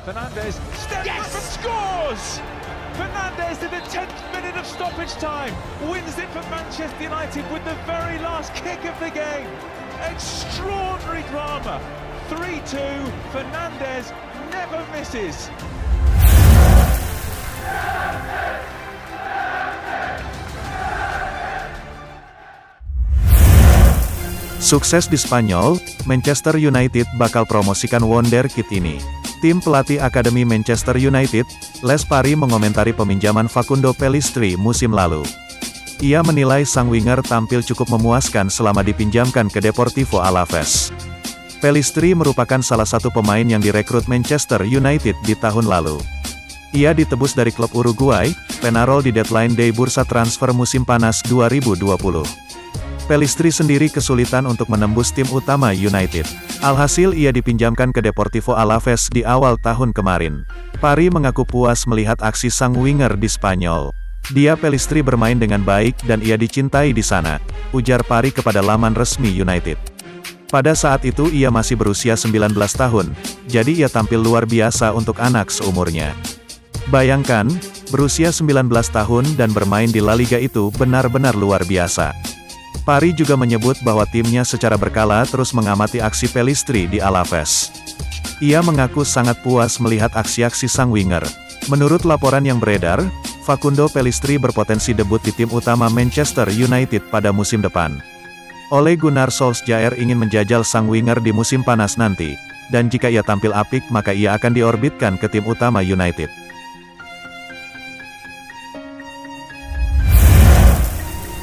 Fernandes steps back and scores! Fernandes in the 10th minute of stoppage time wins it for Manchester United with the very last kick of the game. Extraordinary drama. 3-2. Fernandes never misses. Sukses di Spanyol, Manchester United bakal promosikan wonderkid ini. Tim pelatih Akademi Manchester United, Les Parry mengomentari peminjaman Facundo Pellistri musim lalu. Ia menilai sang winger tampil cukup memuaskan selama dipinjamkan ke Deportivo Alaves. Pellistri merupakan salah satu pemain yang direkrut Manchester United di tahun lalu. Ia ditebus dari klub Uruguay, Peñarol di deadline day bursa transfer musim panas 2020. Pellistri sendiri kesulitan untuk menembus tim utama United. Alhasil ia dipinjamkan ke Deportivo Alaves di awal tahun kemarin. Parry mengaku puas melihat aksi sang winger di Spanyol. Dia Pellistri bermain dengan baik dan ia dicintai di sana, ujar Parry kepada laman resmi United. Pada saat itu ia masih berusia 19 tahun, jadi ia tampil luar biasa untuk anak seumurnya. Bayangkan, berusia 19 tahun dan bermain di La Liga itu benar-benar luar biasa. Parry juga menyebut bahwa timnya secara berkala terus mengamati aksi Pellistri di Alaves. Ia mengaku sangat puas melihat aksi-aksi sang winger. Menurut laporan yang beredar, Facundo Pellistri berpotensi debut di tim utama Manchester United pada musim depan. Ole Gunnar Solskjaer ingin menjajal sang winger di musim panas nanti, dan jika ia tampil apik maka ia akan diorbitkan ke tim utama United.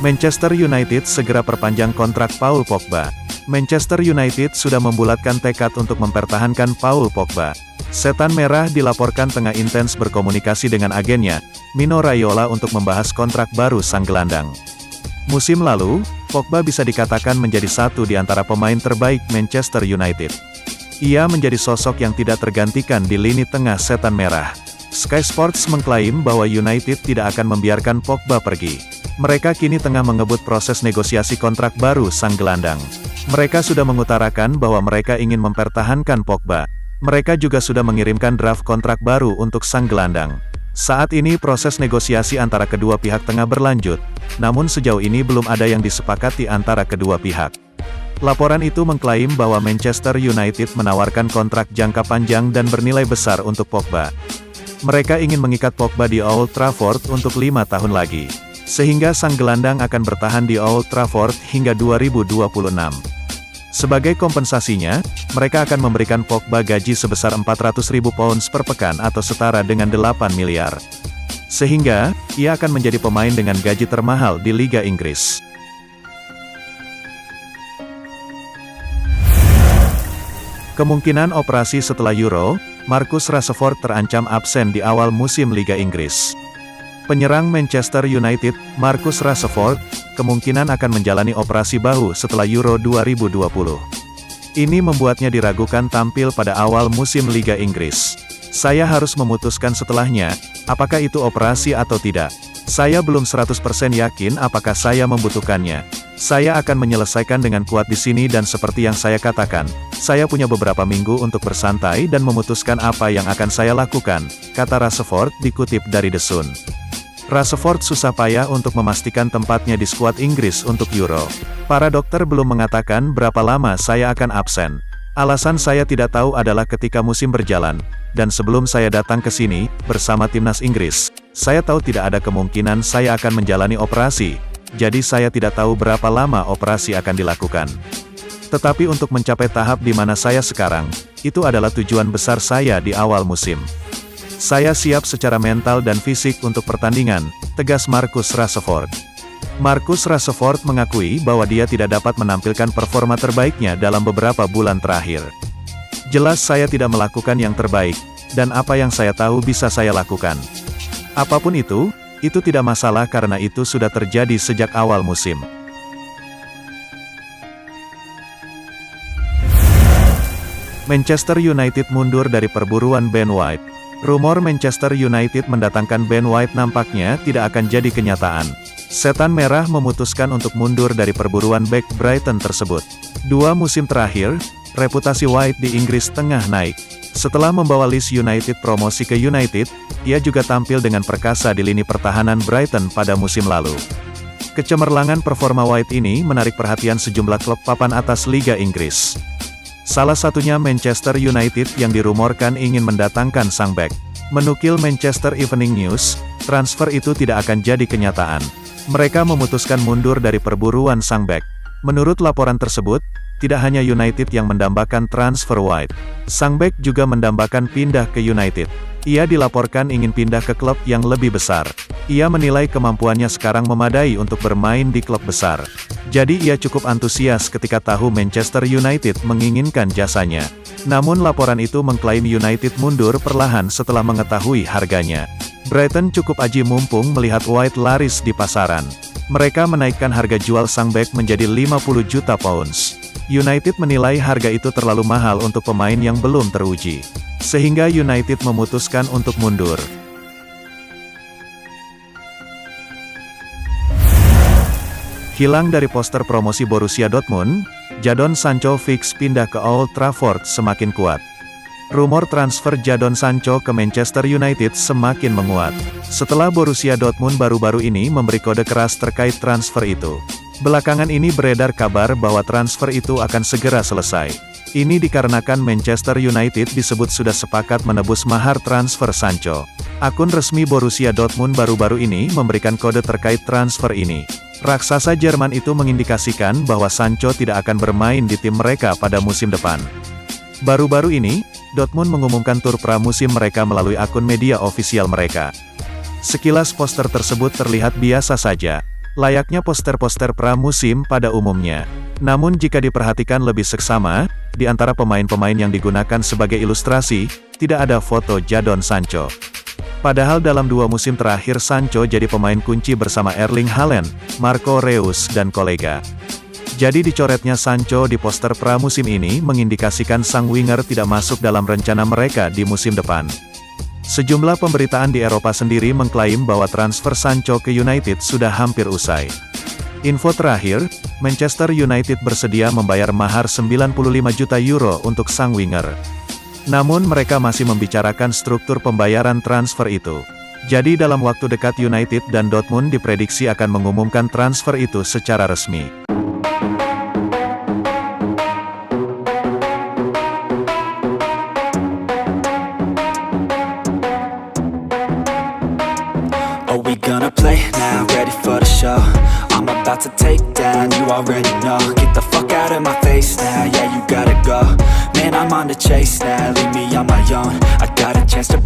Manchester United segera perpanjang kontrak Paul Pogba. Manchester United sudah membulatkan tekad untuk mempertahankan Paul Pogba. Setan Merah dilaporkan tengah intens berkomunikasi dengan agennya, Mino Raiola untuk membahas kontrak baru sang gelandang. Musim lalu, Pogba bisa dikatakan menjadi satu di antara pemain terbaik Manchester United. Ia menjadi sosok yang tidak tergantikan di lini tengah Setan Merah. Sky Sports mengklaim bahwa United tidak akan membiarkan Pogba pergi. Mereka kini tengah mengebut proses negosiasi kontrak baru sang gelandang. Mereka sudah mengutarakan bahwa mereka ingin mempertahankan Pogba. Mereka juga sudah mengirimkan draft kontrak baru untuk sang gelandang. Saat ini proses negosiasi antara kedua pihak tengah berlanjut, namun sejauh ini belum ada yang disepakati antara kedua pihak. Laporan itu mengklaim bahwa Manchester United menawarkan kontrak jangka panjang dan bernilai besar untuk Pogba. Mereka ingin mengikat Pogba di Old Trafford untuk 5 tahun lagi. Sehingga sang gelandang akan bertahan di Old Trafford hingga 2026. Sebagai kompensasinya, mereka akan memberikan Pogba gaji sebesar 400.000 pounds per pekan atau setara dengan 8 miliar. Sehingga, ia akan menjadi pemain dengan gaji termahal di Liga Inggris. Kemungkinan operasi setelah Euro, Marcus Rashford terancam absen di awal musim Liga Inggris. Penyerang Manchester United, Marcus Rashford, kemungkinan akan menjalani operasi bahu setelah Euro 2020. Ini membuatnya diragukan tampil pada awal musim Liga Inggris. Saya harus memutuskan setelahnya, apakah itu operasi atau tidak. Saya belum 100% yakin apakah saya membutuhkannya. Saya akan menyelesaikan dengan kuat di sini dan seperti yang saya katakan, saya punya beberapa minggu untuk bersantai dan memutuskan apa yang akan saya lakukan, kata Rashford dikutip dari The Sun. Rashford susah payah untuk memastikan tempatnya di skuad Inggris untuk Euro. Para dokter belum mengatakan berapa lama saya akan absen. Alasan saya tidak tahu adalah ketika musim berjalan, dan sebelum saya datang ke sini, bersama timnas Inggris, saya tahu tidak ada kemungkinan saya akan menjalani operasi, jadi saya tidak tahu berapa lama operasi akan dilakukan. Tetapi untuk mencapai tahap di mana saya sekarang, itu adalah tujuan besar saya di awal musim. Saya siap secara mental dan fisik untuk pertandingan, tegas Marcus Rashford. Marcus Rashford mengakui bahwa dia tidak dapat menampilkan performa terbaiknya dalam beberapa bulan terakhir. Jelas saya tidak melakukan yang terbaik, dan apa yang saya tahu bisa saya lakukan. Apapun itu tidak masalah karena itu sudah terjadi sejak awal musim. Manchester United mundur dari perburuan Ben White. Rumor Manchester United mendatangkan Ben White nampaknya tidak akan jadi kenyataan. Setan Merah memutuskan untuk mundur dari perburuan bek Brighton tersebut. 2 musim terakhir, reputasi White di Inggris tengah naik. Setelah membawa Leeds United promosi ke United, ia juga tampil dengan perkasa di lini pertahanan Brighton pada musim lalu. Kecemerlangan performa White ini menarik perhatian sejumlah klub papan atas Liga Inggris. Salah satunya Manchester United yang dirumorkan ingin mendatangkan sang bek. Menukil Manchester Evening News, transfer itu tidak akan jadi kenyataan. Mereka memutuskan mundur dari perburuan sang bek. Menurut laporan tersebut, tidak hanya United yang mendambakan transfer White. Sang bek juga mendambakan pindah ke United. Ia dilaporkan ingin pindah ke klub yang lebih besar. Ia menilai kemampuannya sekarang memadai untuk bermain di klub besar. Jadi ia cukup antusias ketika tahu Manchester United menginginkan jasanya. Namun laporan itu mengklaim United mundur perlahan setelah mengetahui harganya. Brighton cukup aji mumpung melihat White laris di pasaran. Mereka menaikkan harga jual sang bek menjadi 50 juta pounds. United menilai harga itu terlalu mahal untuk pemain yang belum teruji. Sehingga United memutuskan untuk mundur. Hilang dari poster promosi Borussia Dortmund, Jadon Sancho fix pindah ke Old Trafford semakin kuat. Rumor transfer Jadon Sancho ke Manchester United semakin menguat. Setelah Borussia Dortmund baru-baru ini memberi kode keras terkait transfer itu. Belakangan ini beredar kabar bahwa transfer itu akan segera selesai. Ini dikarenakan Manchester United disebut sudah sepakat menebus mahar transfer Sancho. Akun resmi Borussia Dortmund baru-baru ini memberikan kode terkait transfer ini. Raksasa Jerman itu mengindikasikan bahwa Sancho tidak akan bermain di tim mereka pada musim depan. Baru-baru ini, Dortmund mengumumkan tur pramusim mereka melalui akun media ofisial mereka. Sekilas poster tersebut terlihat biasa saja, layaknya poster-poster pramusim pada umumnya. Namun jika diperhatikan lebih seksama, di antara pemain-pemain yang digunakan sebagai ilustrasi, tidak ada foto Jadon Sancho. Padahal dalam 2 musim terakhir Sancho jadi pemain kunci bersama Erling Haaland, Marco Reus dan kolega. Jadi dicoretnya Sancho di poster pramusim ini mengindikasikan sang winger tidak masuk dalam rencana mereka di musim depan. Sejumlah pemberitaan di Eropa sendiri mengklaim bahwa transfer Sancho ke United sudah hampir usai. Info terakhir, Manchester United bersedia membayar mahar 95 juta euro untuk sang winger. Namun mereka masih membicarakan struktur pembayaran transfer itu. Jadi dalam waktu dekat United dan Dortmund diprediksi akan mengumumkan transfer itu secara resmi. Are we gonna play now? Ready for the show? I'm about to take down, you already know. Get the fuck out of my face now, yeah you gotta go. Man, I'm on the chase now, leave me on my own. I got a chance to